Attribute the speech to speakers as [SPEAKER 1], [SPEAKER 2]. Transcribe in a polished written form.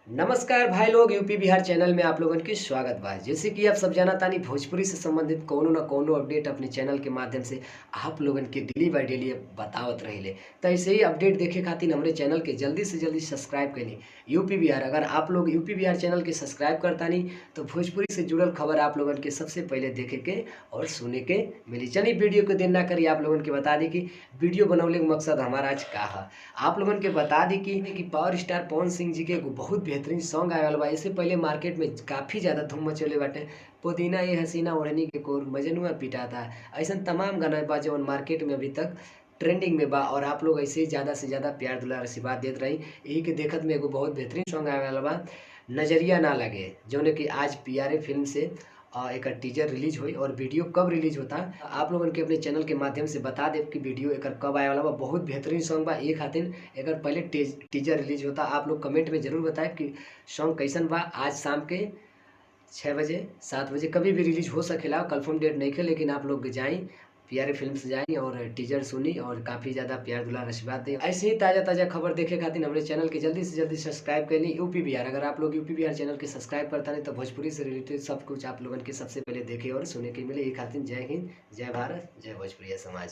[SPEAKER 1] नमस्कार भाई लोग, यूपी बिहार चैनल में आप लोगन के स्वागत बा। जैसे कि आप सब जाना तानी, भोजपुरी से संबंधित कोनो न कोनो अपडेट अपने चैनल के माध्यम से आप लोगन के डेली बाय डेली बतावत रहिले। तो ऐसे ही अपडेट देखे खातिर हमरे चैनल के जल्दी से जल्दी सब्सक्राइब करी। यूपी बिहार, अगर आप लोग यूपी बिहार चैनल के सब्सक्राइब करतानी तो भोजपुरी से जुड़ल खबर आप लोगन के सबसे पहले देखे के और सुने के मिली। चलिए वीडियो को देर ना करी, आप लोगन के बता दी कि वीडियो बनौले के मकसद हमारा आज का है। आप लोगन के बता दी कि पावर स्टार पवन सिंह जी के एगो बहुत बेहतरीन सॉन्ग आए वाला बा। इससे पहले मार्केट में काफ़ी ज़्यादा धूम मचले बाटे। पुदीना ये हसीना ओढ़नी के कोर मजनुआ पिटाता, ऐसा तमाम गाना बा जवन मार्केट में अभी तक ट्रेंडिंग में बा। और आप लोग ऐसे ही ज़्यादा से ज़्यादा प्यार दुलार आशीर्वाद देते रही। यही के देखत में एगो बहुत बेहतरीन सॉन्ग आए वाला बा, नजरिया ना लगे, जौन कि आज पीआरए फिल्म से एक टीजर रिलीज हुई। और वीडियो कब रिलीज होता आप लोगन के अपने चैनल के माध्यम से बता देव कि वीडियो एक कब आए वाला बा। बहुत बेहतरीन सॉन्ग बा, ये खातिर एक पहले टीजर रिलीज होता। आप लोग कमेंट में जरूर बताएं कि सॉन्ग कैसन बा। आज शाम के 6 बजे 7 बजे कभी भी रिलीज हो सकेला, कंफर्म डेट नहीं है, लेकिन आप लोग जाएँ पीआरए फिल्म से जाएँ और टीजर सुनी और काफ़ी ज़्यादा प्यार दुलार आशीर्वाद दें। ऐसे ही ताज़ा ताज़ा खबर देखे खातिर हमारे चैनल के जल्दी से जल्दी सब्सक्राइब कर ली। यूपी बिहार, अगर आप लोग यूपी बिहार चैनल के सब्सक्राइब करता नहीं तो भोजपुरी से रिलेटेड सब कुछ आप लोगन के सबसे पहले देखे और सुने के मिले। ये खातिर जय हिंद, जय भारत, जय भोजपुरिया समाज।